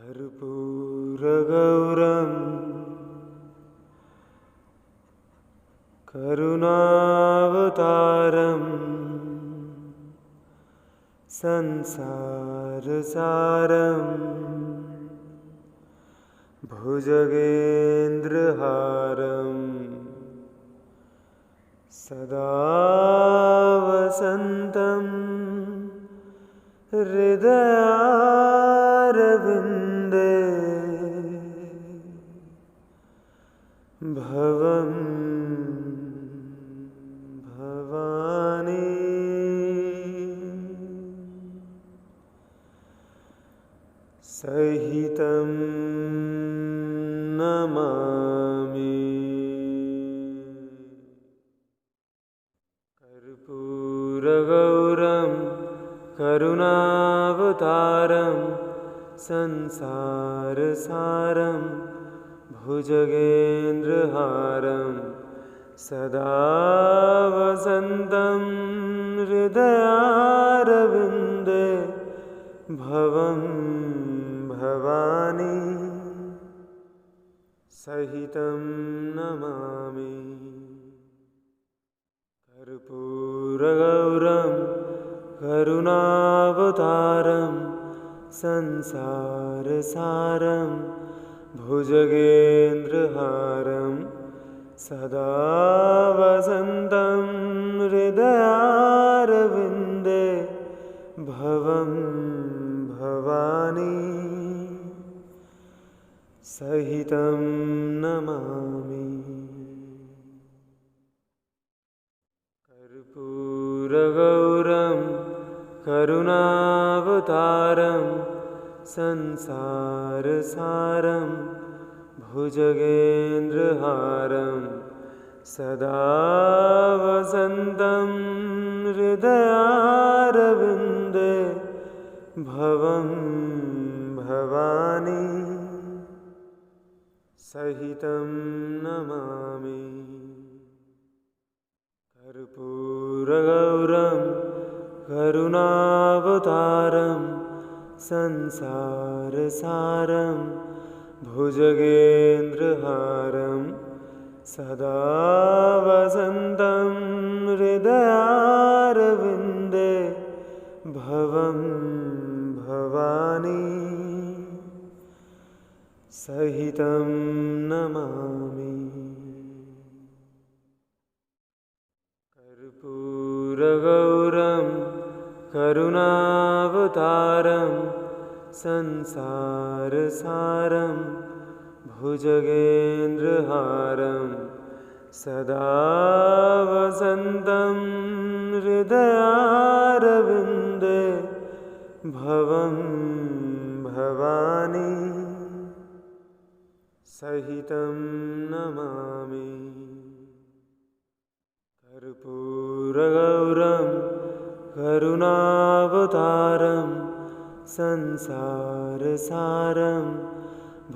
कर्पूरगौरं करुणावतारं संसारसारं भुजगेन्द्रहारं सदा वसन्तं हृदयारविन्दे भवं भवानी सहितं नमामि। कर्पूरगौरं करुणावतारं संसारसारं भुजगेन्द्रहारं सदा वसन्तं हृदयारविन्दे भवं भवानी सहितं नमामि। कर्पूरगौरं करुणावतारं संसारसारं भुजगेन्द्रहारं सदा वसन्तं हृदयारविन्दे भवं भवानी सहितं नमामि। कर्पूरगौरं करुणावतारं संसारसारं भुजगेन्द्रहारं सदा वसन्तं हृदयारविन्दे भवं भवानी सहितं नमामि। कर्पूरगौरं करुणावतारं संसारसारं भुजगेन्द्रहारं सदा वसन्तं हृदयारविन्दे भवं भवानी सहितं नमामि। कर्पूरगौरं करुणावतारं संसारसारं भुजगेन्द्रहारं सदा वसन्तं हृदयारविन्दे भवं भवानी सहितं नमामि। कर्पूरगौरं करुणावतारं संसारसारं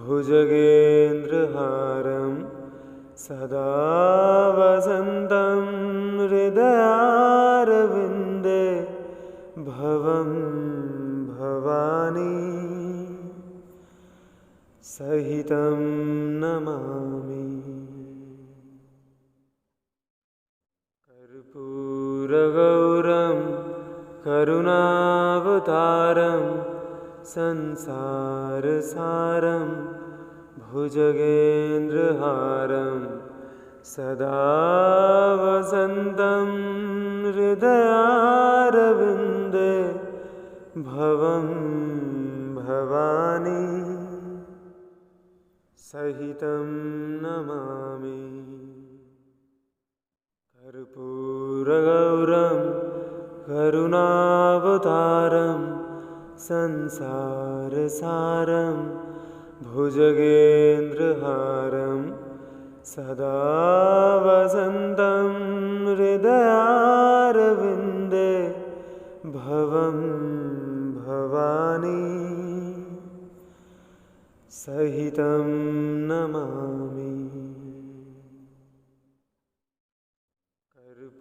भुजगेन्द्रहारं सदा वसन्तं हृदयारविन्दे भवं भवानी सहितं नमामि। कर्पूरगौरं करुणावतारं संसारसारं भुजगेन्द्रहारं सदा वसन्तं हृदयारविन्दे भवं भवानी सहितं नमामि। कर्पूरगौरं करुणावतारं संसारसारं भुजगेन्द्रहारं सदा वसन्तं हृदयारविन्दे भवं भवानी सहितं नमामि।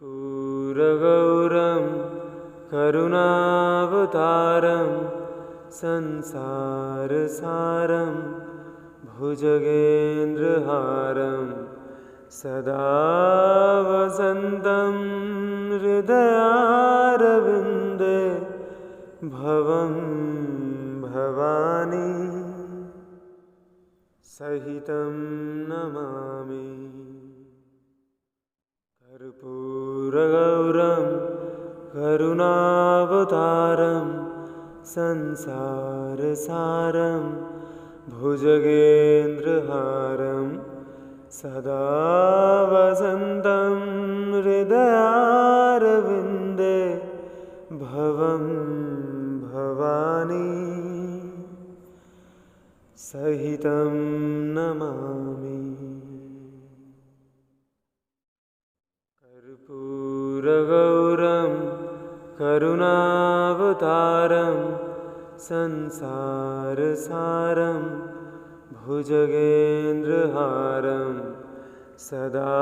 कर्पूरगौरं करुणावतारं संसारसारं भुजगेन्द्रहारं सदा वसन्तं हृदयारविन्दे भवं भवानी सहितं नमामि। कर्पूरगौरं करुणावतारं संसारसारं भुजगेन्द्रहारं सदा वसन्तं हृदयारविन्दे भवं भवानी सहितं नमामि। कर्पूरगौरं करुणावतारं संसारसारं भुजगेन्द्रहारं सदा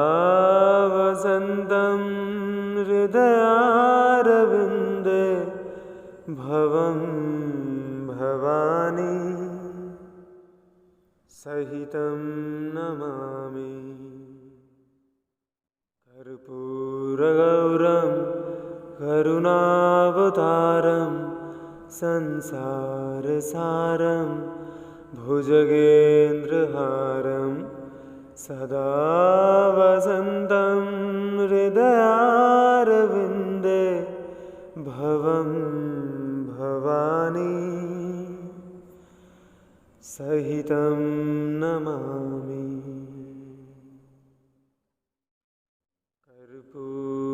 वसन्तं हृदयारविन्दे भवं भवानी सहितं नमामि। कर्पूरगौरं करुणावतारं संसारसारं भुजगेन्द्रहारं सदा वसन्तं हृदयारविन्दे भवं भवानी सहितं नमामि।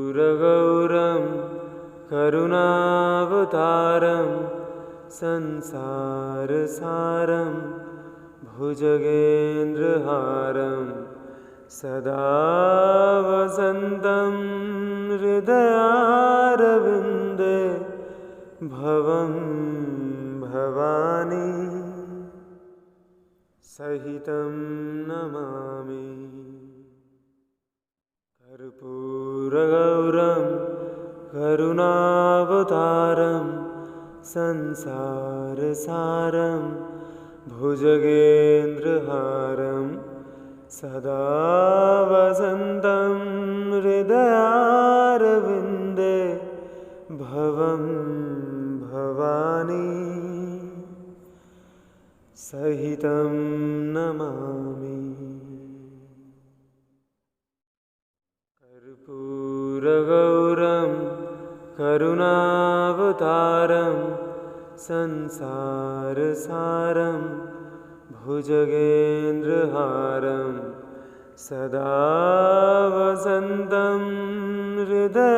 कर्पूरगौरं करुणावतारं संसारसारं भुजगेन्द्रहारं सदा वसन्तं हृदयारविन्दे भवं भवानी सहितं नमामि। कर्पूरगौरं करुणावतारं संसारसारं भुजगेन्द्रहारं सदा वसन्तं हृदयारविन्दे भवं भवानी सहितं नमामि। कर्पूरगौरं करुणावतारं संसारसारं भुजगेन्द्रहारं सदा वसन्तं हृदयारविन्दे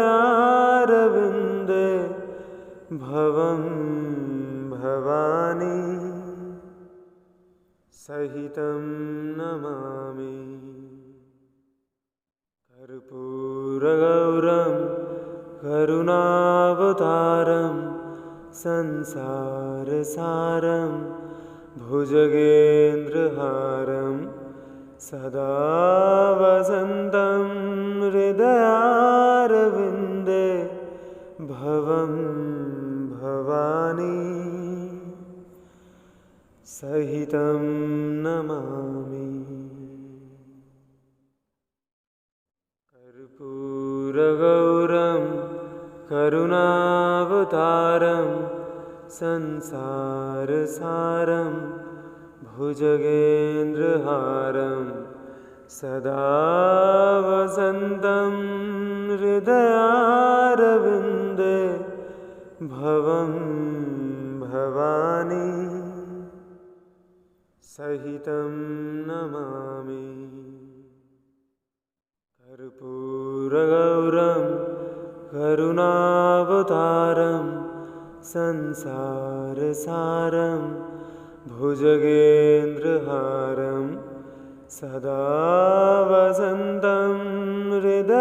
भवं भवानी सहितं नमामि। कर्पूरगौरं करुणावतारं संसारसारं भुजगेन्द्रहारं सदा वसन्तं हृदयारविन्दे भवं भवानी सहितं नमामि। कर्पूरगौरं करुणावतारं संसारसारं भुजगेन्द्रहारं सदा वसन्तं हृदयारविन्दे भवं भवानी सहितं नमामि। कर्पूरगौरं करुणावतारं संसारसारं भुजगेन्द्रहारं सदा वसन्तं हृदयारविन्दे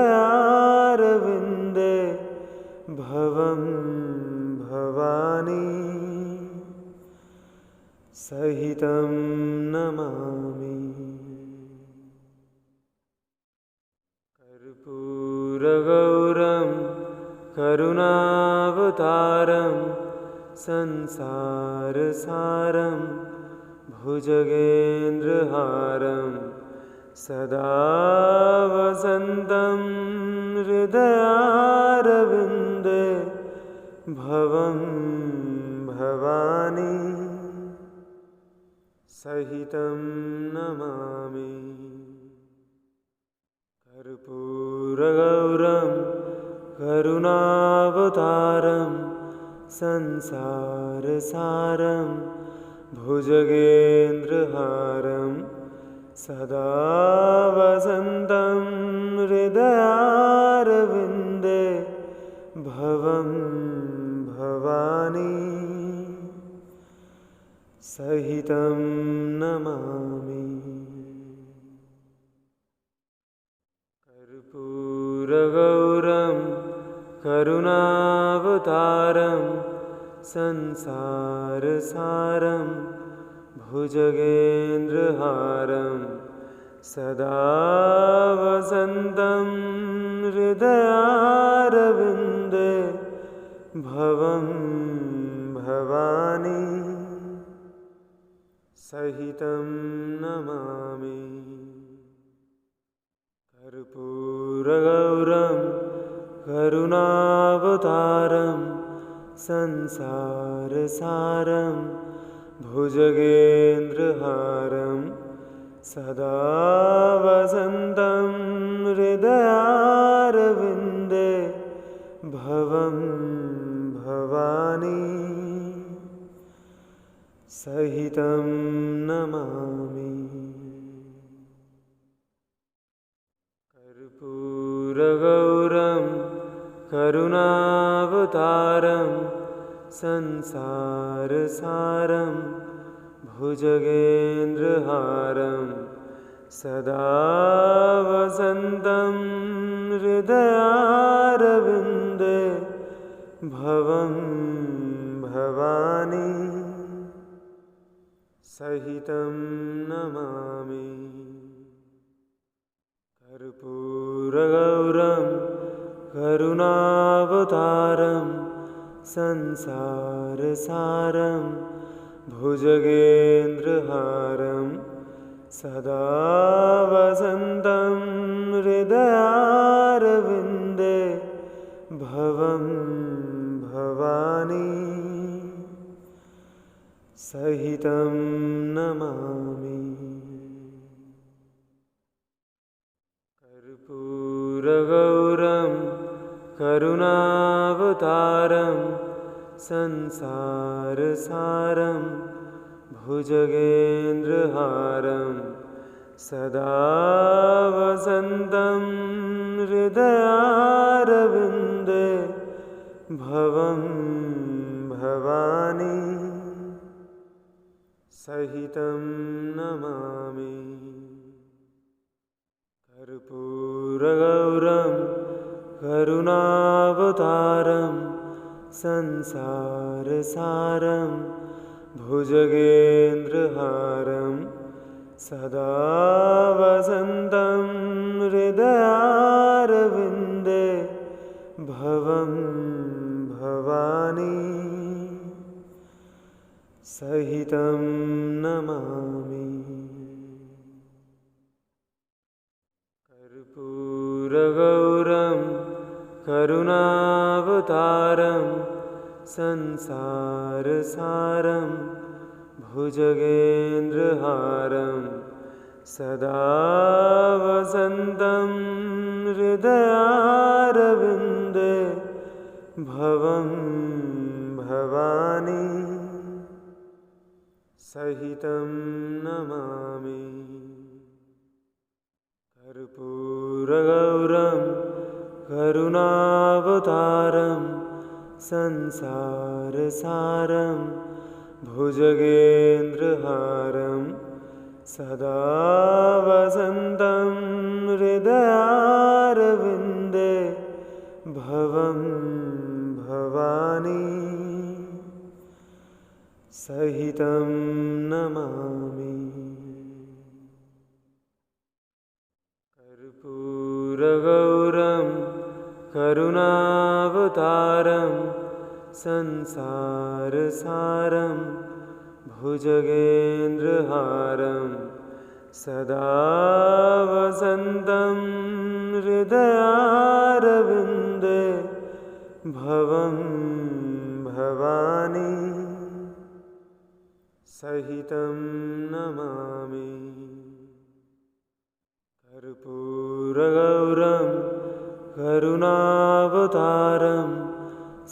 भवं भवानी सहितं नमामि। कर्पूरगौरं करुणावतारं संसारसारं भुजगेन्द्रहारं सदा वसन्तं हृदयारविन्दे भवं भवानी सहितं नमामि। कर्पूरगौरं करुणावतारं संसारसारं भुजगेन्द्रहारं सदा वसन्तं हृदयारविन्दे भवं भवानी सहितं नमामि। कर्पूरगौरं करुणावतारं संसारसारं भुजगेन्द्रहारं सदा वसन्तं हृदयारविन्दे भवं भवानी सहितं नमामि। कर्पूरगौरं करुणावतारं संसारसारं भुजगेन्द्रहारं सदा वसन्तं हृदयारविन्दे भवं भवानी सहितं नमामि। कर्पूरगौरं करुणावतारं संसारसारं भुजगेन्द्रहारं सदा वसन्तं हृदयारविन्दे भवं भवानी सहितं नमामि। कर्पूरगौरं करुणावतारं संसारसारं भुजगेन्द्रहारं सदा वसन्तं हृदयारविन्दे भवं भवानी सहितं नमामि। कर्पूरगौरं करुणावतारं संसारसारं भुजगेन्द्रहारं सदा वसन्तं हृदयारविन्दे भवं भवानी सहितं नमामि। कर्पूरगौरं करुणावतारं संसारसारं भुजगेन्द्रहारं सदा वसन्तं हृदयारविन्दे भवं भवानी सहितं नमामि। कर्पूरगौरं करुणावतारं संसारसारं भुजगेन्द्रहारं सदा वसन्तं हृदयारविन्दे भवं भवानी सहितं नमामि। कर्पूरगौरं करुणावतारं संसारसारं भुजगेन्द्रहारं सदा वसन्तं हृदयारविन्दे भवं भवानी सहितं नमामि। कर्पूरगौरं करुणावतारं संसारसारं भुजगेन्द्रहारं सदा वसन्तं हृदयारविन्दे भवं भवानी सहितं नमामि। कर्पूरगौरं करुणावतारं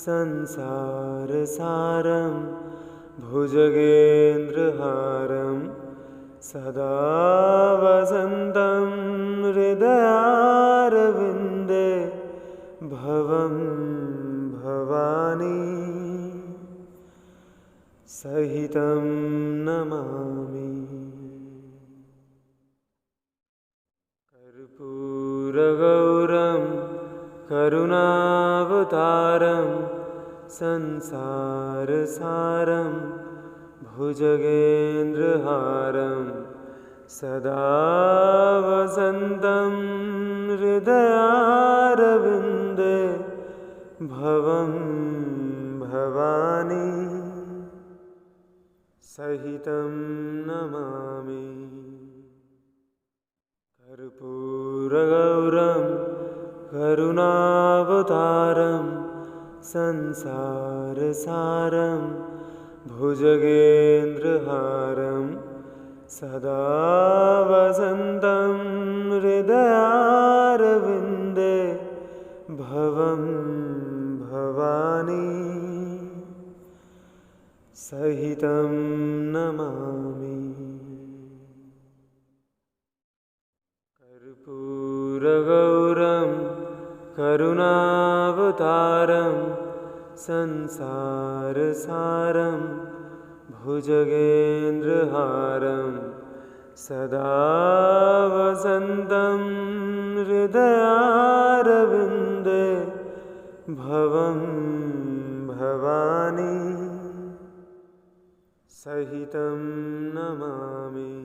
संसारसारं भुजगेन्द्रहारं सदा वसन्तं हृदयारविन्दे भवं भवानी सहितं नमामि। कर्पूरगौरं करुणावतारं संसारसारं भुजगेन्द्रहारं सदा वसन्तं हृदयारविन्दे भवं भवानी सहितं नमामि। कर्पूरगौरं करुणावतारं संसारसारं भुजगेन्द्रहारं सदा वसन्तं हृदयारविन्दे भवं भवानी सहितं नमामि। कर्पूरगौरं करुणावतारं संसारसारं भुजगेन्द्रहारं सदा वसन्तं हृदयारविन्दे भवं भवानी सहितं नमामि।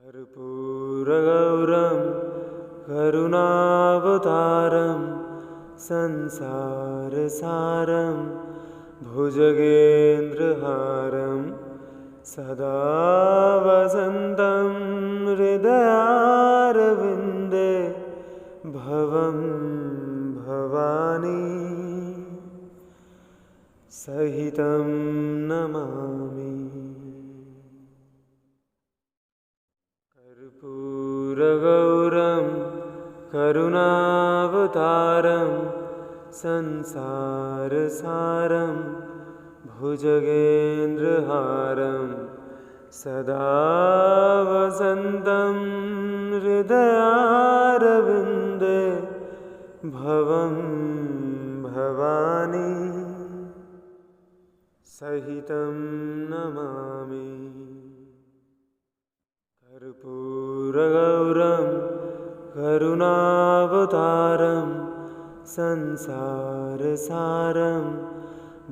कर्पूरगौरं करुणावतारं संसारसारं भुजगेन्द्रहारं सदा वसन्तं हृदयारविन्दे भवं भवानी सहितं नमामि। कर्पूरगौरं करुणावतारं संसारसारं भुजगेन्द्रहारं सदा वसन्तं हृदयारविन्दे भवं भवानी सहितं नमामि। कर्पूरगौरं करुणावतारं संसारसारं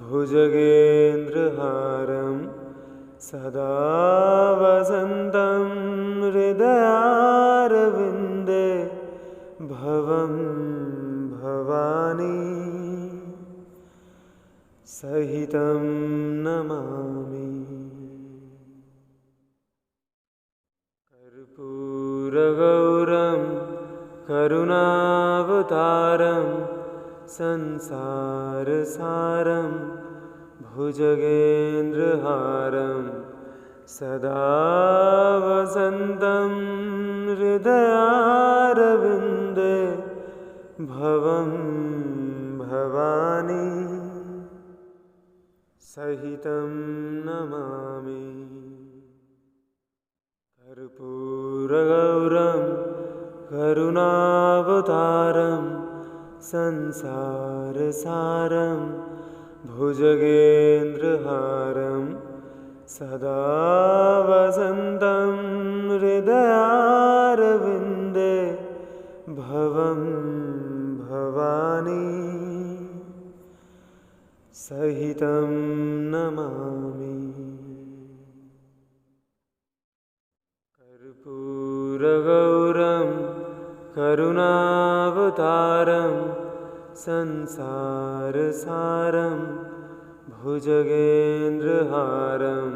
भुजगेन्द्रहारं सदा वसन्तं हृदयारविन्दे भवं भवानी सहितं नमामि। कर्पूरगौरं करुणावतारं संसारसारं भुजगेन्द्रहारं सदा वसन्तं हृदयारविन्दे भवं भवानी सहितं नमामि। कर्पूरगौरं करुणावतारं संसारसारं भुजगेन्द्रहारं सदा वसन्तं हृदयारविन्दे भवं भवानी सहितं नमामि। कर्पूरगौरं करुणावतारं संसारसारं भुजगेन्द्रहारं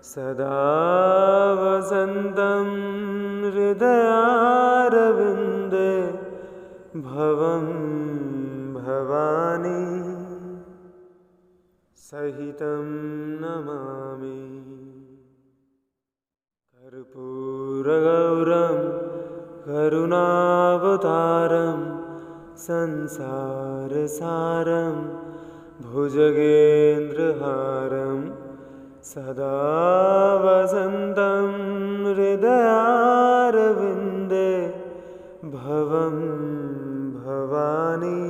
सदा वसन्तं हृदयारविन्दे भवं भवानी सहितं नमामि। कर्पूरगौरं करुणावतारं संसारसारं भुजगेन्द्रहारं सदा वसन्तं हृदयारविन्दे भवं भवानी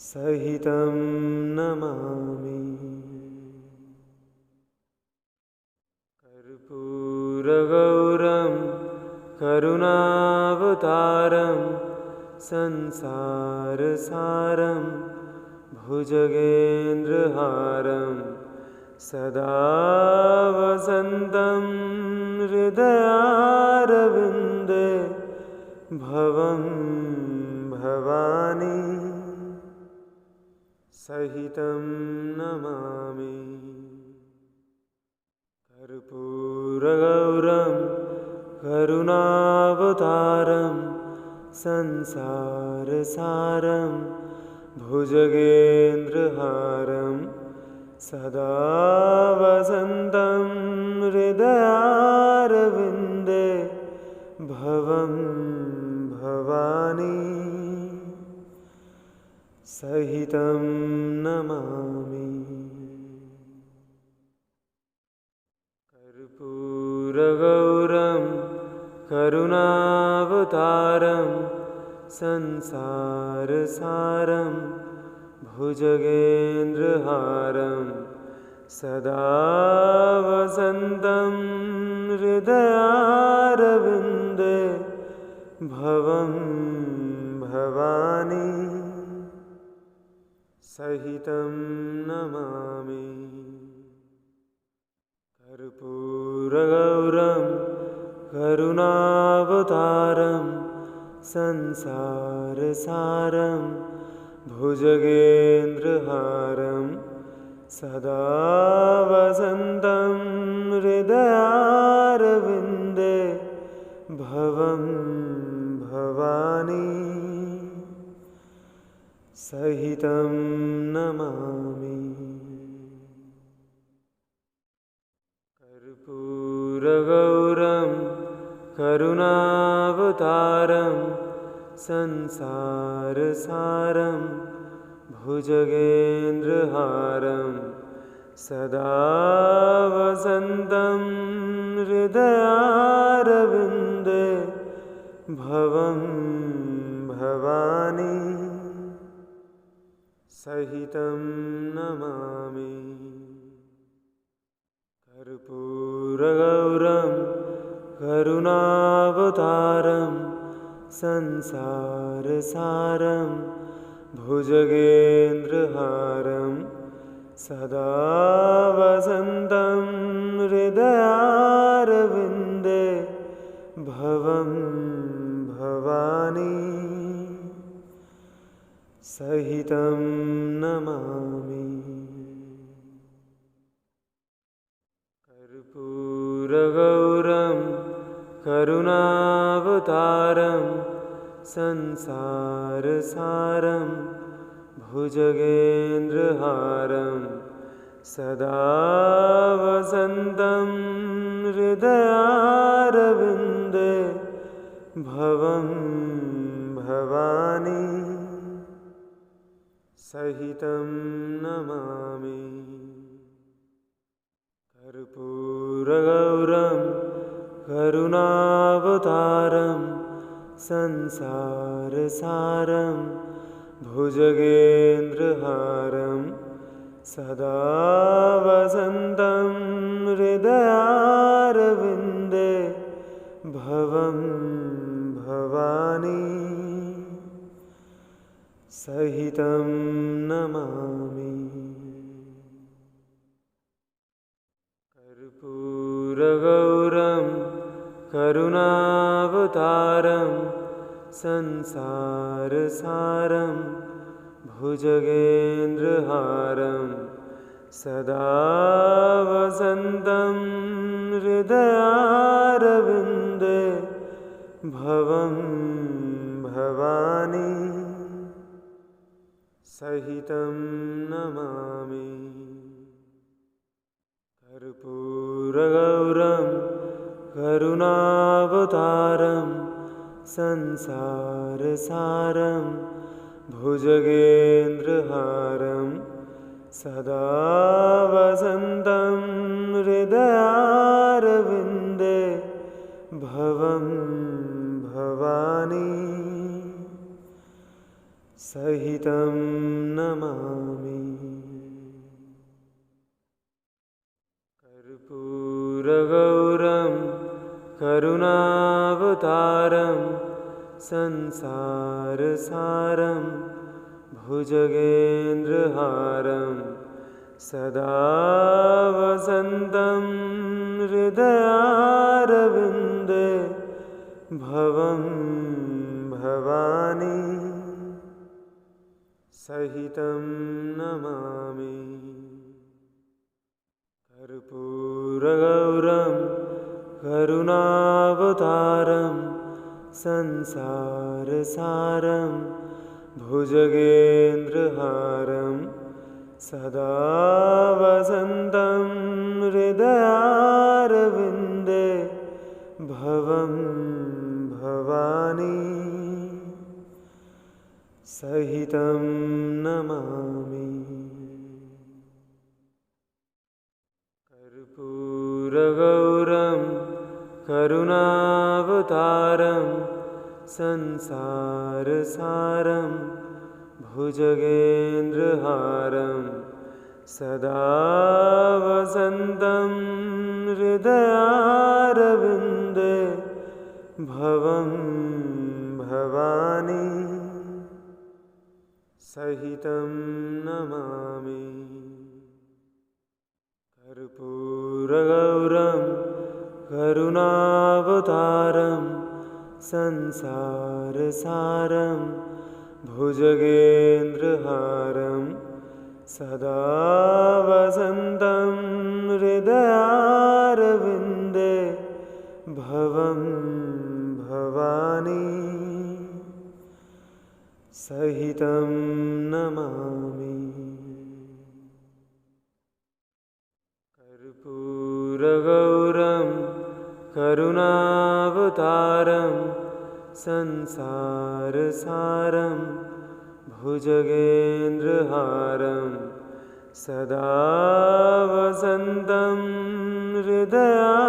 सहितं नमामि। कर्पूरगौरं करुणावतारं संसारसारं भुजगेन्द्रहारं सदा वसन्तं हृदयारविन्दे भवं भवानी सहितं नमामि। कर्पूरगौरं करुणावतारं संसारसारं भुजगेन्द्रहारं सदा वसन्तं हृदयारविन्दे भवं भवानी सहितं नमामि। कर्पूरगौरं करुणावतारं संसारसारं भुजगेन्द्रहारं सदा वसन्तं हृदयारविन्दे भवं भवानी सहितं नमामि। कर्पूरगौरं करुणावतारं संसारसारं भुजगेन्द्रहारं सदा वसन्तं हृदयारविन्दे भवं भवानी सहितं नमामि। कर्पूरगौरं करुणावतारं संसारसारं भुजगेन्द्रहारं सदा वसन्तं हृदयारविन्दे भवं भवानी सहितं नमामि। कर्पूरगौरं करुणावतारं संसारसारं भुजगेन्द्रहारं सदा वसन्तं हृदयारविन्दे भवं भवानी सहितं नमामि। कर्पूरगौरं करुणावतारं संसारसारं भुजगेन्द्रहारं सदा वसन्तं हृदयारविन्दे भवं भवानी सहितं नमामि। कर्पूरगौरं करुणावतारं संसारसारं भुजगेन्द्रहारं सदा वसन्तं हृदयारविन्दे भवं भवानी सहितं नमामि। कर्पूरगौरं करुणावतारं संसारसारं भुजगेन्द्रहारं सदा वसन्तं हृदयारविन्दे भवं भवानी सहितं नमामि। कर्पूरगौरं करुणावतारं संसारसारं भुजगेन्द्रहारं सदा वसन्तं हृदयारविन्दे भवं भवानी सहितं नमामि। कर्पूरगौरं करुणावतारं संसारसारं भुजगेन्द्रहारं सदा वसन्तं हृदयारविन्दे भवं भवानी सहितं नमामि। कर्पूरगौरं करुणावतारं संसारसारं भुजगेन्द्रहारं सदा वसन्तं हृदयारविन्दे भवं भवानी सहितं नमामि। कर्पूरगौरं करुणावतारं संसारसारं भुजगेन्द्रहारं सदा वसन्तं हृदयारविन्दे भवं भवानी सहितं नमामि। कर्पूरगौरं करुणावतारं संसारसारं भुजगेन्द्रहारं सदा वसन्तं हृदयारविन्दे भवं भवानी सहितं नमामि। कर्पूरगौरं करुणावतारं संसारसारं भुजगेन्द्रहारं सदा वसन्तं हृदयारविन्दे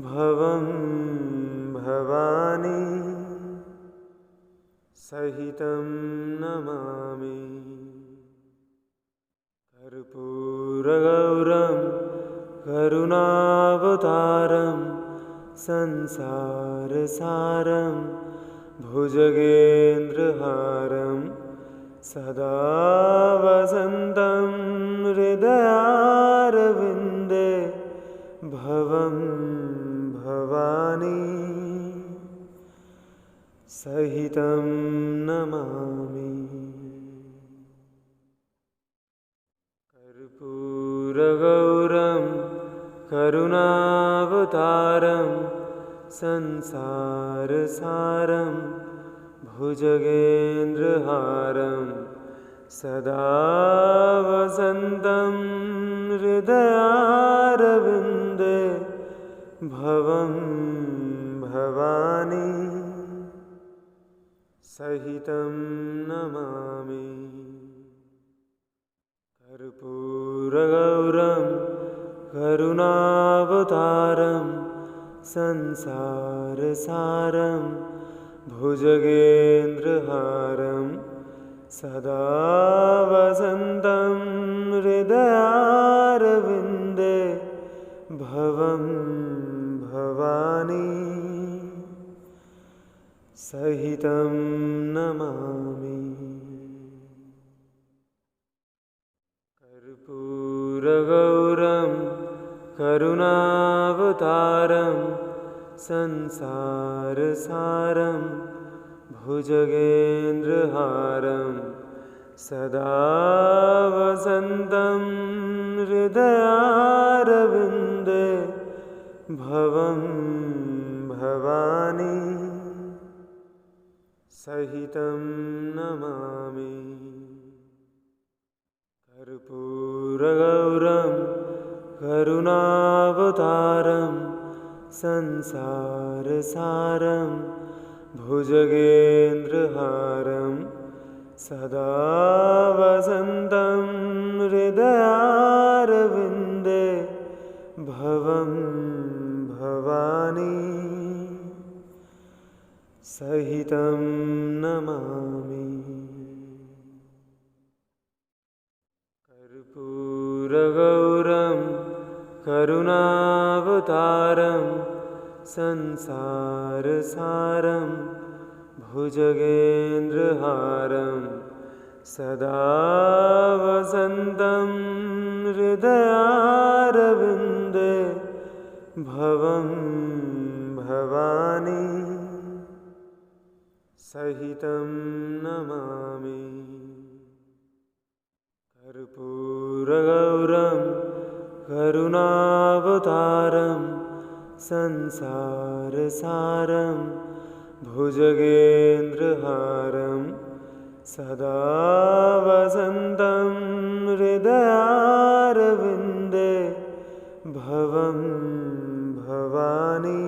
भवं भवानी सहितं नमामि। कर्पूरगौरं करुणावतारं संसारसारं भुजगेन्द्रहारं सदा वसन्तं हृदयारविन्दे भवं भवानी सहितं नमामि। कर्पूरगौरं करुणावतारं संसारसारं भुजगेन्द्रहारं सदा वसन्तं हृदयारविन्दे भवं भवानी सहितं नमामि। कर्पूरगौरं करुणावतारं संसारसारं भुजगेन्द्रहारं सदा वसन्तं हृदयारविन्दे भवं भवानी सहितं नमामि। कर्पूरगौरं करुणावतारं संसारसारं भुजगेन्द्रहारं सदा वसन्तं हृदयारविन्दे भवं भवानी सहितं नमामि। कर्पूरगौरं करुणावतारं संसारसारं भुजगेन्द्रहारं सदा वसन्तं हृदयारविन्दे भवं भवानी सहितं नमामि। कर्पूरगौरं करुणावतारं संसारसारं भुजगेन्द्रहारं सदा वसन्तं हृदयारविन्दे भवं भवानी सहितं नमामि। कर्पूरगौरं करुणावतारं संसारसारं भुजगेन्द्रहारं सदा वसन्तं हृदयारविन्दे भवं भवानी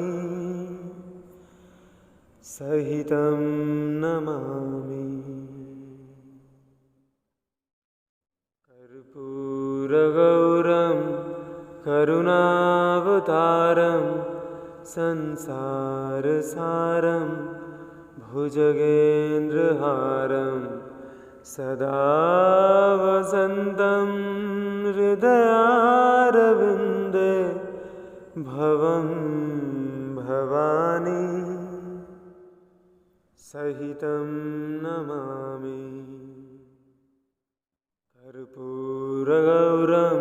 सहितं नमामि। कर्पूरगौरं करुणावतारं संसारसारं भुजगेन्द्रहारं सदा वसन्तं हृदयारविन्दे भवं भवानी सहितं नमामि। कर्पूरगौरं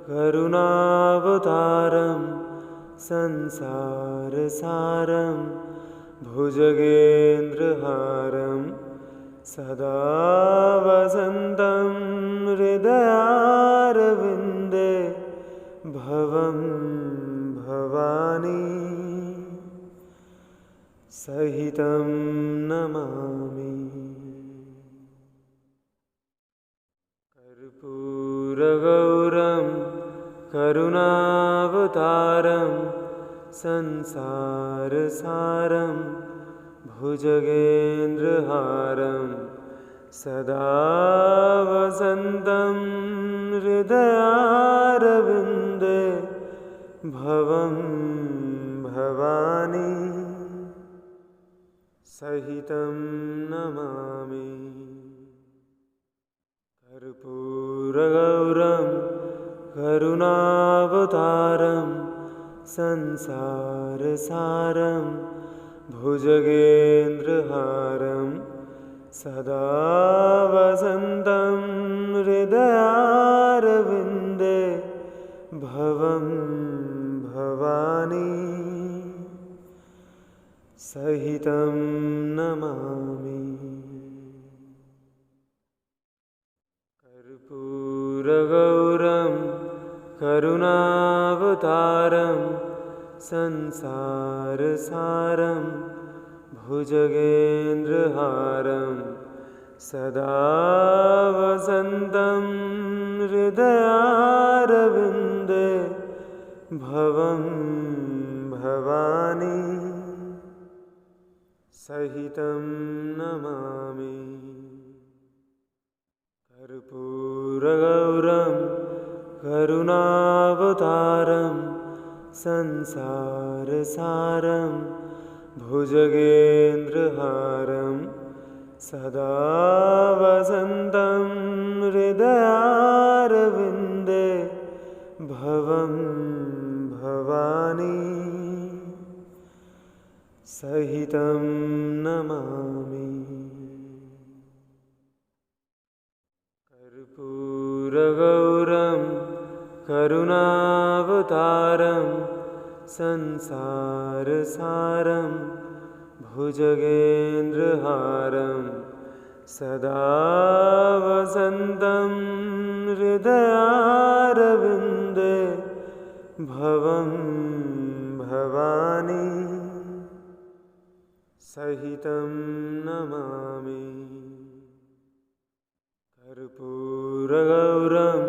करुणावतारं संसारसारं भुजगेन्द्रहारं सदा वसन्तं हृदयारविन्दे भवं भवानी सहितं नमामि। कर्पूरगौरं करुणावतारं संसारसारं भुजगेन्द्रहारं सदा वसन्तं हृदयारविन्दे भवं भवानी सहितं नमामि। कर्पूरगौरं करुणावतारं संसारसारं भुजगेन्द्रहारं सदा वसन्तं हृदयारविन्दे भवं भवानी सहितं नमामि। कर्पूरगौरं करुणावतारं संसारसारं भुजगेन्द्रहारं सदा वसन्तं हृदयारविन्दे भवं भवानी सहितं नमामि। कर्पूरगौरं करुणावतारं संसारसारं भुजगेन्द्रहारं सदा वसन्तं हृदयारविन्दे भवं भवानी सहितं नमामि। कर्पूरगौरं करुणावतारं संसारसारं भुजगेन्द्रहारं सदा वसन्तं हृदयारविन्दे भवं भवानी सहितं नमामि। कर्पूरगौरं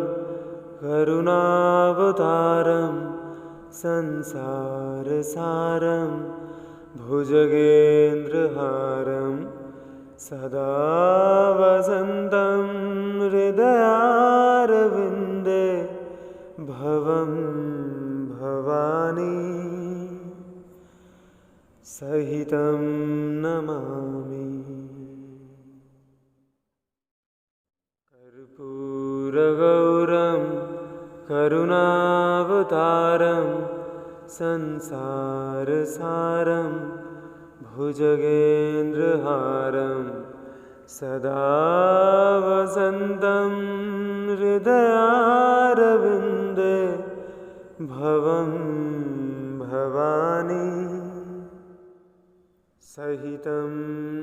करुणावतारं संसारसारं भुजगेन्द्रहारं सदा वसन्तं हृदयारविन्दे भवं भवानी सहितं नमामि। कर्पूरगौरं करुणावतारं संसारसारं भुजगेन्द्रहारं सदा वसन्तं हृदयारविन्दे भवं भवानी सहितं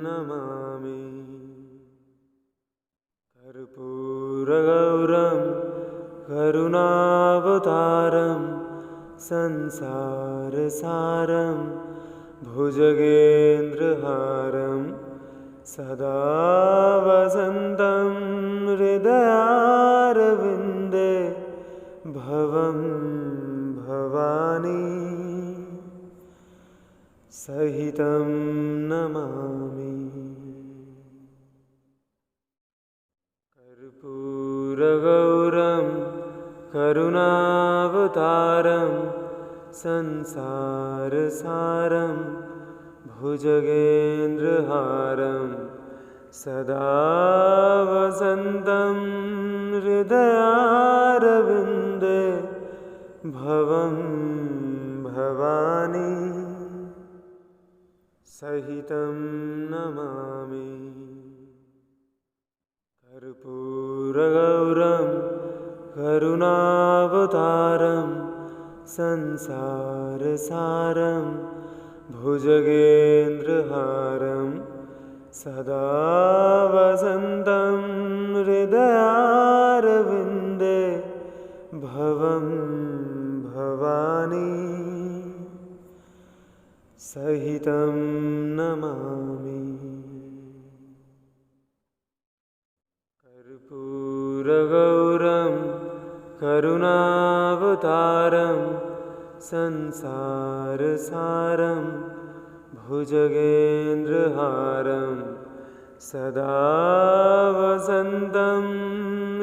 नमामि। कर्पूरगौरं करुणावतारं संसारसारं भुजगेन्द्रहारं सदा वसन्तं हृदयारविन्दे भवं भवानी सहितं नमामि। कर्पूरगौरं करुणावतारं संसारसारं भुजगेन्द्रहारं सदा वसन्तं हृदयारविन्दे भवं भवानी सहितं नमामि। कर्पूरगौरं करुणावतारं संसारसारं भुजगेन्द्रहारं सदा वसन्तं हृदयारविन्दे भवं भवानी सहितं नमामि। कर्पूरगौरं करुणावतारं संसारसारं भुजगेन्द्रहारं सदा वसन्तं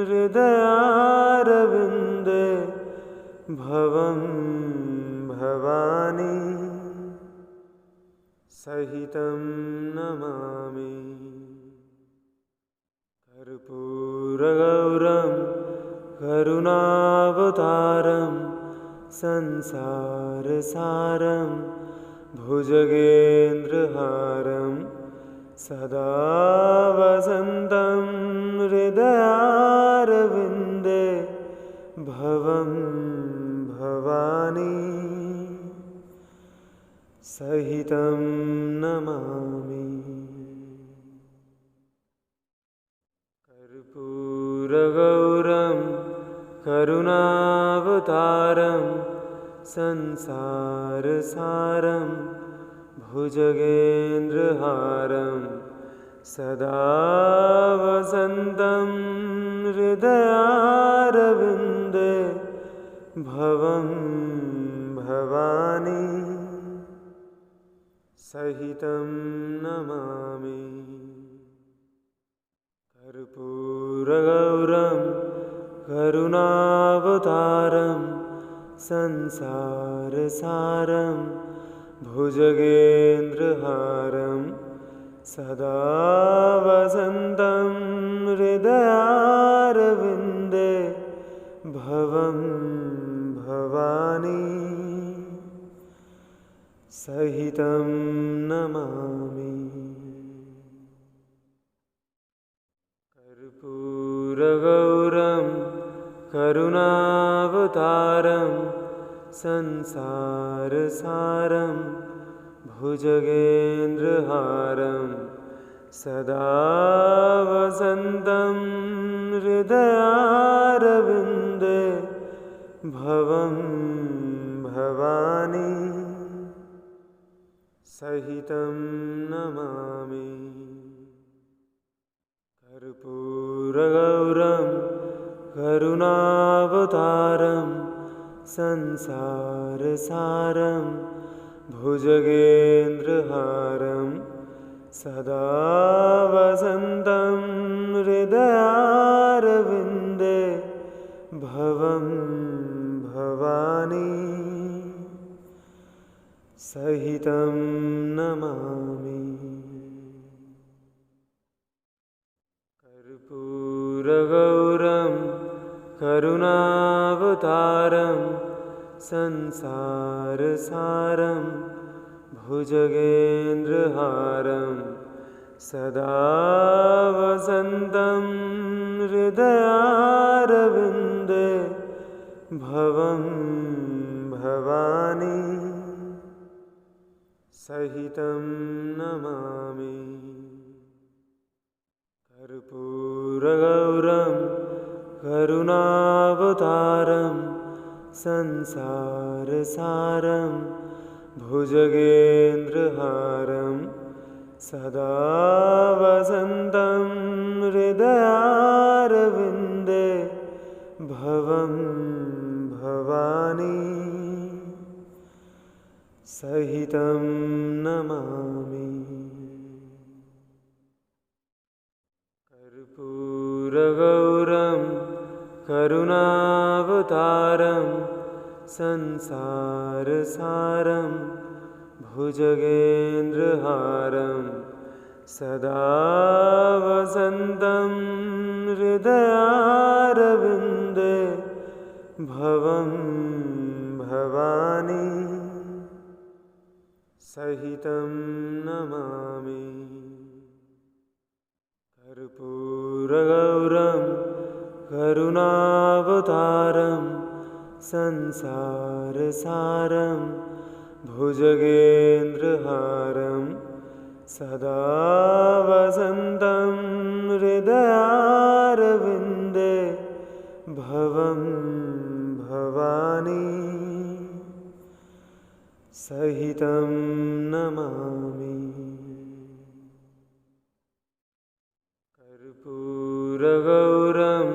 हृदयारविन्दे भवं भवानी सहितं नमामि। कर्पूरगौरं करुणावतारं संसारसारं भुजगेन्द्रहारं सदा वसन्तं हृदयारविन्दे भवं भवानी सहितं नमामि। कर्पूरगौरं करुणावतारं संसारसारं भुजगेन्द्रहारं सदा वसन्तं हृदयारविन्दे भवं भवानी सहितं नमामि। कर्पूरगौरं करुणावतारं संसारसारं भुजगेन्द्रहारं सदा वसन्तं हृदयारविन्दे भवं भवानी सहितं नमामि। कर्पूरगौरं करुणावतारं संसारसारं भुजगेन्द्रहारं सदा वसन्तं हृदयारविन्दे भवं भवानी सहितं नमामि। कर्पूरगौरं करुणावतारं संसारसारं भुजगेन्द्रहारं सदा वसन्तं हृदयारविन्दे भवं भवानी सहितं नमामि। कर्पूरगौरं करुणावतारं संसारसारं भुजगेन्द्रहारं सदा वसन्तं हृदयारविन्दे भवं भवानी सहितं नमामि। कर्पूरगौरं करुणावतारं संसारसारं भुजगेन्द्रहारं सदा वसन्तं हृदयारविन्दे भवं भवानी सहितं नमामि। कर्पूरगौरं करुणावतारं संसारसारं भुजगेन्द्रहारं सदा वसन्तं हृदयारविन्दे भवं भवानी सहितं नमामि। कर्पूरगौरं करुणावतारं संसारसारं भुजगेन्द्रहारं सदा वसन्तं हृदयारविन्दे भवं भवानी सहितं नमामि। कर्पूरगौरं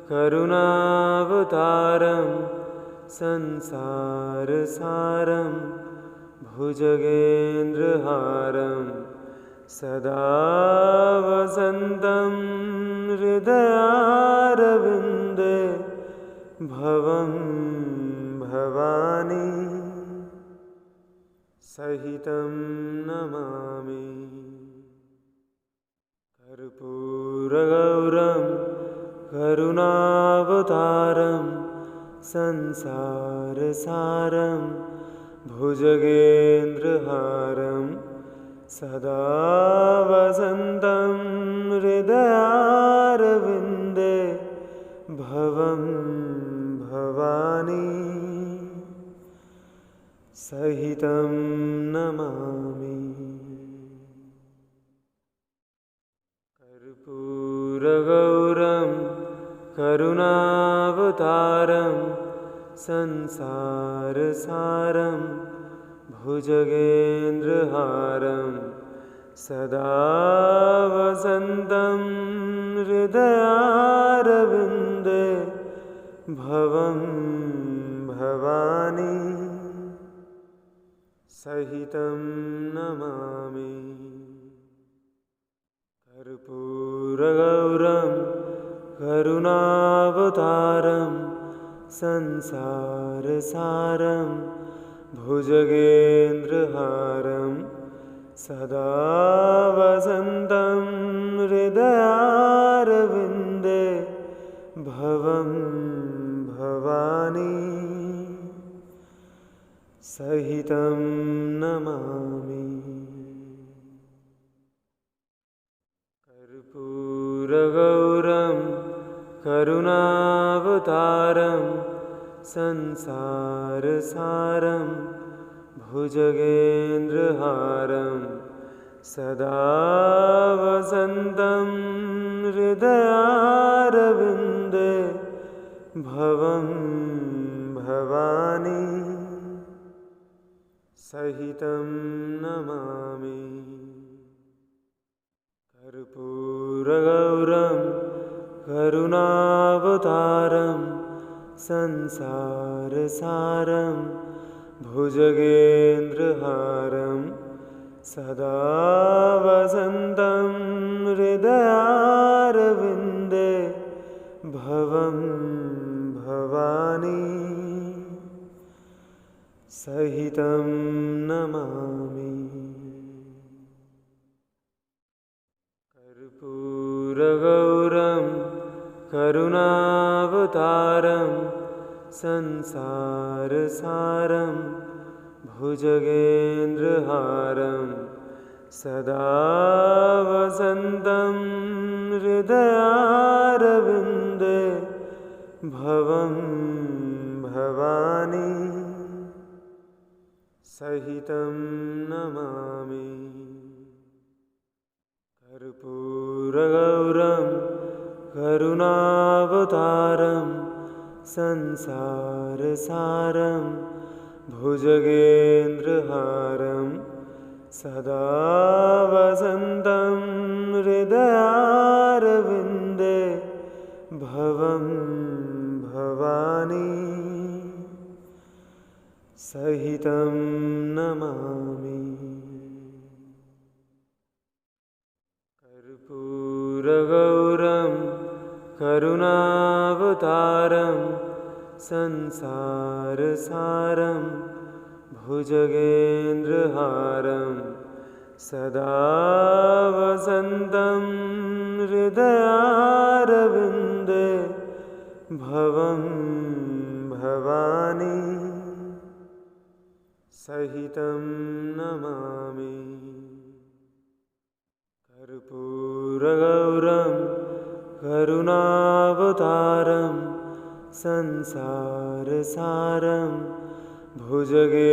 करुणावतारं संसारसारं भुजगेन्द्रहारं सदा वसन्तं हृदयारविन्दे भवं भवानी सहितं नमामि। कर्पूरगौरं करुणावतारं संसारसारं भुजगेन्द्रहारं सदा वसन्तं हृदयारविन्दे भवं भवानी सहितं नमामि। कर्पूरगौरं करुणावतारं संसारसारं भुजगेन्द्रहारं सदा वसन्तं हृदयारविन्दे भवं भवानी सहितं नमामि। कर्पूरगौरं करुणावतारं संसारसारं भुजगेन्द्रहारं सदा वसन्तं हृदयारविन्दे भवं भवानी सहितं नमामि। कर्पूरगौरं करुणावतारं संसारसारं भुजगेन्द्रहारं सदा वसन्तं हृदयारविन्दे भवं भवानी सहितं नमामि। कर्पूरगौरं करुणावतारं संसारसारं भुजगेन्द्रहारं सदा वसन्तं हृदयारविन्दे भवं भवानी सहितं नमामि। कर्पूरगौरं करुणावतारं संसारसारं भुजगेन्द्रहारं सदा वसन्तं हृदयारविन्दे भवं भवानी सहितं नमामि। कर्पूरगौरं करुणावतारं संसारसारं भुजगेन्द्रहारं सदा वसन्तं हृदयारविन्दे भवं भवानी सहितं नमामि। कर्पूरगौरं करुणावतारं संसारसारं भुजगेन्द्रहारं सदा वसन्तं हृदयारविन्दे भवं भवानी सहितं नमामि। कर्पूरगौरं करुणावतारं संसारसारं भुजगेन्द्रहारं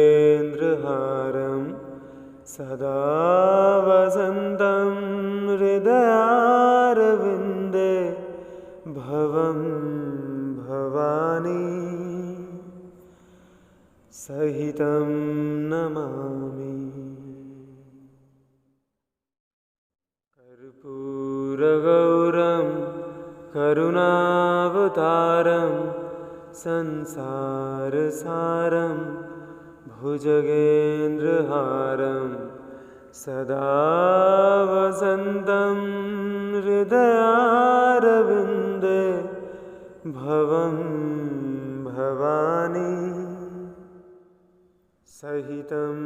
सदा वसन्तं हृदयारविन्दे भवं भवानी सहितं नमामि। कर्पूरगौरं करुणावतारं संसारसारं भुजगेन्द्रहारं सदा वसन्तं हृदयारविन्दे भवं भवानी सहितं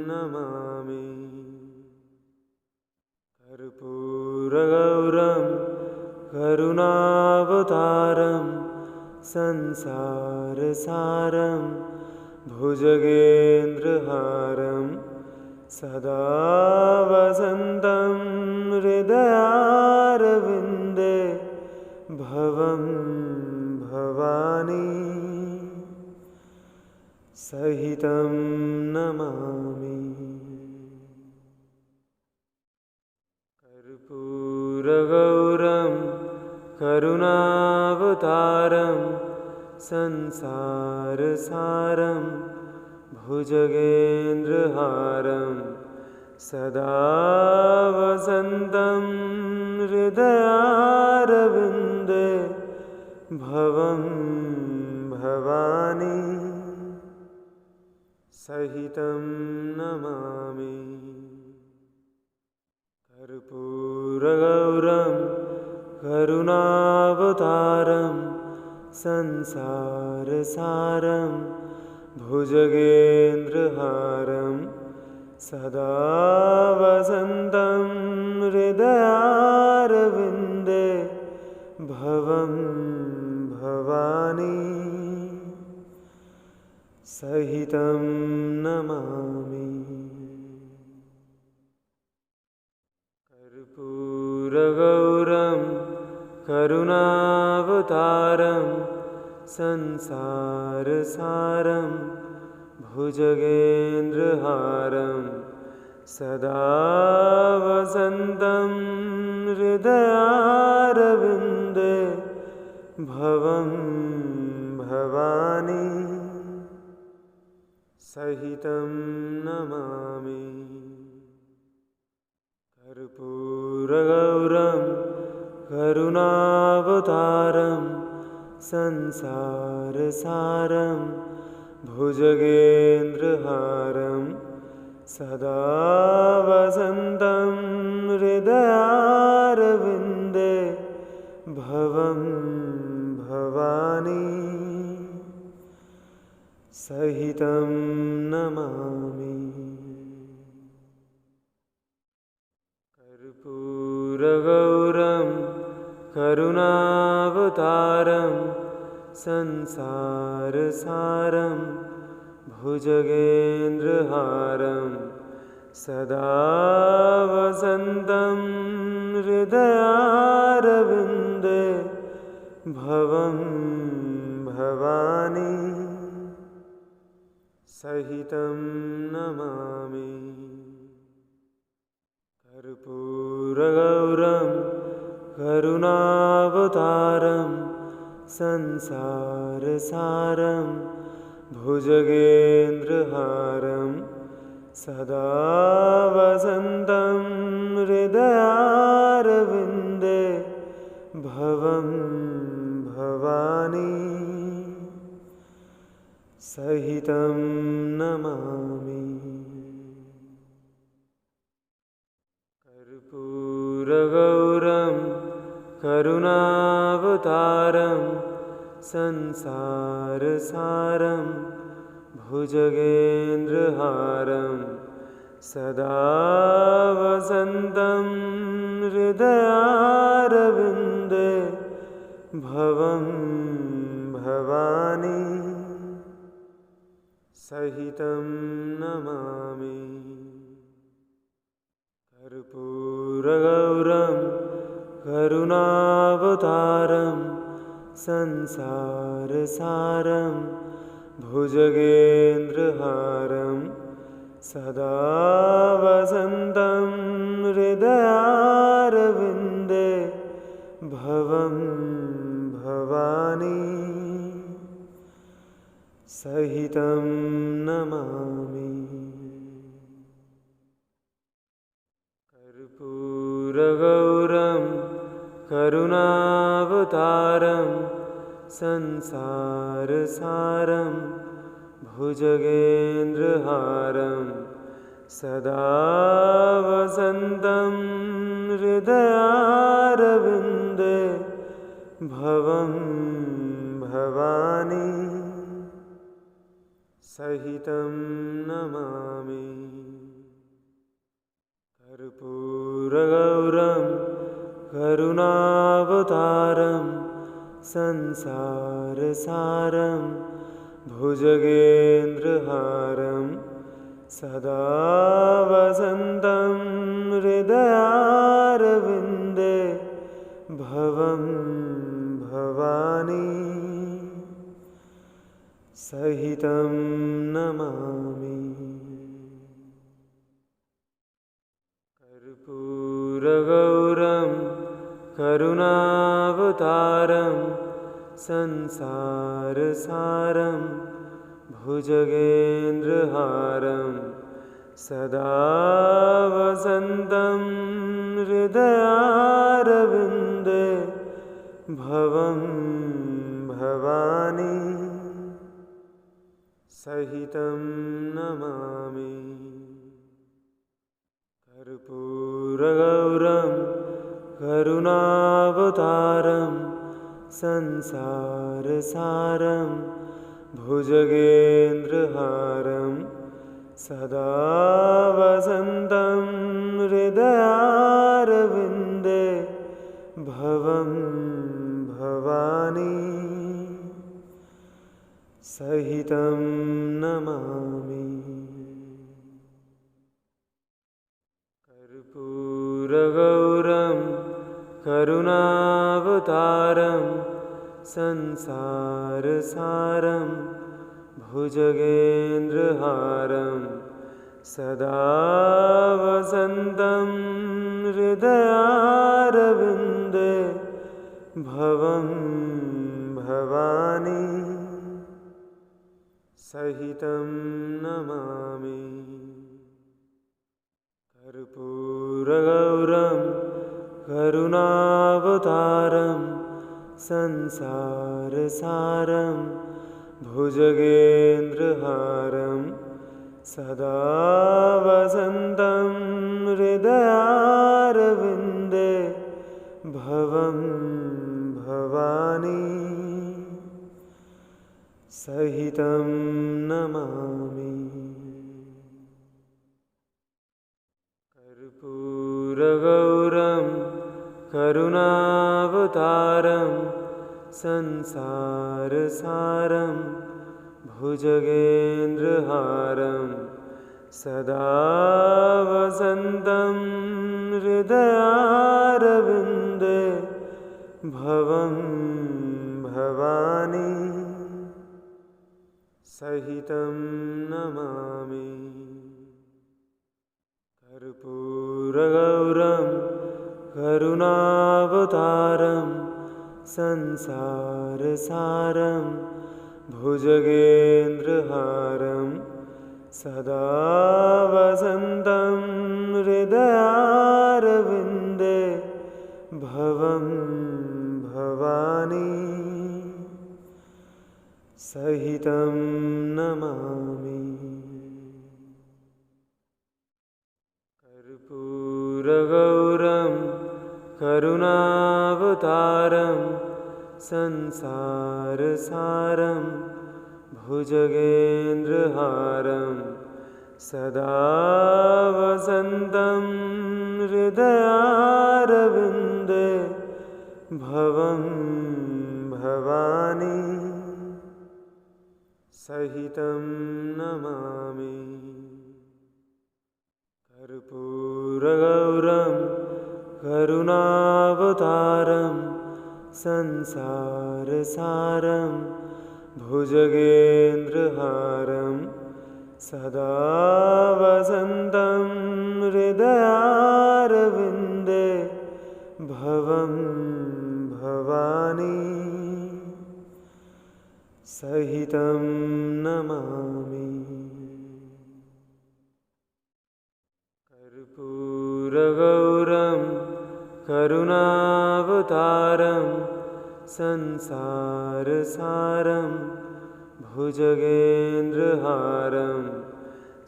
नमामि। कर्पूरगौरं करुणावतारं संसारसारं भुजगेन्द्रहारं सदा वसन्तं हृदयारविन्दे भवं भवानी सहितं नमामि। कर्पूरगौरं करुणावतारं संसारसारं भुजगेन्द्रहारं सदा वसन्तं हृदयारविन्दे भवं भवानी सहितं नमामि। कर्पूरगौरं करुणावतारं संसारसारं भुजगेन्द्रहारं सदा वसन्तं हृदयारविन्दे भवं भवानी सहितं नमामि। कर्पूरगौरं करुणावतारं संसारसारं भुजगेन्द्रहारं सदा वसन्तं हृदयारविन्दे भवं भवानी सहितं नमामि। कर्पूरगौरं करुणावतारं संसारसारं भुजगेन्द्रहारं सदा वसन्तं हृदयारविन्दे भवं भवानी सहितं नमामि। कर्पूरगौरं करुणावतारं संसारसारं भुजगेन्द्रहारं सदा वसन्तं हृदयारविन्दे भवं भवानी सहितं नमामि। कर्पूरगौरं करुणावतारं संसारसारं भुजगेन्द्रहारं सदा वसन्तं हृदयारविन्दे भवं भवानी सहितं नमामि। कर्पूरगौरं करुणावतारं संसारसारं भुजगेन्द्रहारं सदा वसन्तं हृदयारविन्दे भवं भवानी सहितं नमामि। कर्पूरगौरं करुणावतारं संसारसारं भुजगेन्द्रहारं सदा वसन्तं हृदयारविन्दे भवं भवानी सहितं नमामि। कर्पूरगौरं करुणावतारं संसारसारं भुजगेन्द्रहारं सदा वसन्तं हृदयारविन्दे भवं भवानी सहितं नमामि। कर्पूरगौरं करुणावतारं संसारसारं भुजगेन्द्रहारं सदा वसन्तं हृदयारविन्दे भवं भवानी सहितं नमामि। कर्पूरगौरं करुणावतारं संसारसारं भुजगेन्द्रहारं सदा वसन्तं हृदयारविन्दे भवं भवानी सहितं नमामि। कर्पूरगौरं करुणावतारं संसारसारं भुजगेन्द्रहारं सदा वसन्तं हृदयारविन्दे भवं भवानी सहितं नमामि। कर्पूरगौरं करुणावतारं संसारसारं भुजगेन्द्रहारं सदा वसन्तं हृदयारविन्दे भवं भवानी सहितं नमामि। कर्पूरगौरं करुणावतारं संसारसारं भुजगेन्द्रहारं सदा वसन्तं हृदयारविन्दे भवं भवानी सहितं नमामि। कर्पूरगौरं करुणावतारं संसारसारं भुजगेन्द्रहारं सदा वसन्तं हृदयारविन्दे भवं भवानी सहितं नमामि। कर्पूरगौरं करुणावतारं संसारसारं भुजगेन्द्रहारं सदा वसन्तं हृदयारविन्दे भवं भवानी सहितं नमामि। कर्पूरगौरं करुणावतारं संसारसारं भुजगेन्द्रहारं सदा वसन्तं हृदयारविन्दे भवं भवानी सहितं नमामि। कर्पूरगौरं करुणावतारं संसारसारं भुजगेन्द्रहारं सदा वसन्तं हृदयारविन्दे भवं भवानी सहितं नमामि। कर्पूरगौरं करुणावतारं संसारसारं भुजगेन्द्रहारं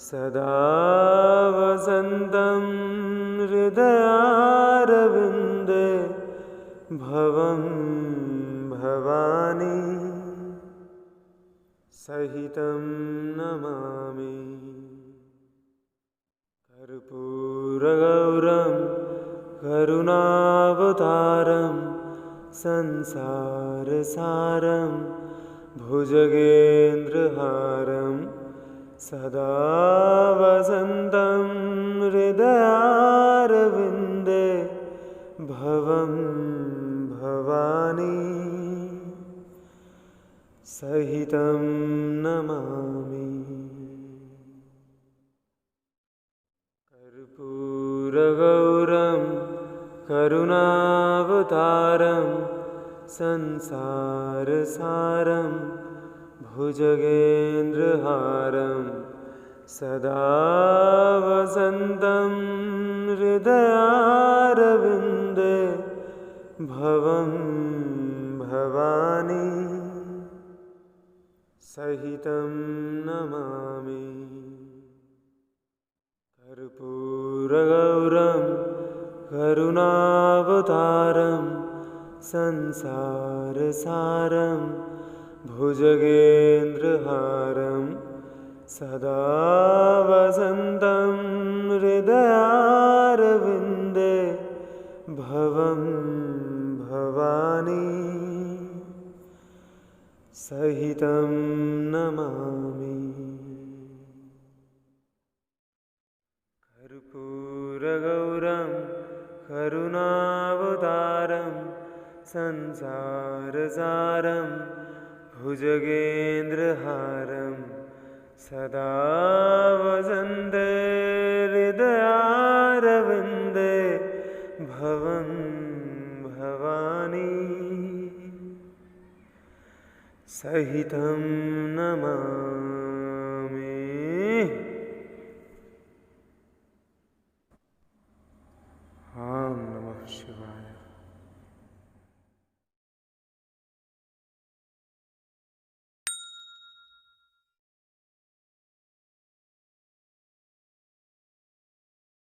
सदा वसन्तं हृदयारविन्दे भवं भवानी सहितं नमामि। कर्पूरगौरं करुणावतारं संसारसारं भुजगेन्द्रहारं सदा वसन्तं हृदयारविन्दे भवं भवानी सहितं नमामि। कर्पूरगौरं करुणावतारं संसारसारं भुजगेन्द्रहारं सदा वसन्तं हृदयारविन्दे भवं भवानी सहितं नमामि। कर्पूरगौरं करुणावतारं संसारसारं भुजगेन्द्रहारं सदा वसन्तं हृदयारविन्दे भवं भवानी सहितं नमामि। कर्पूरगौरं करुणावतारं संसारसारं भुजगेन्द्रहारं सदा वसन्ते हृदयारविन्दे भवं भवानी सहितं नमामि। ॐ नमः शिवाय।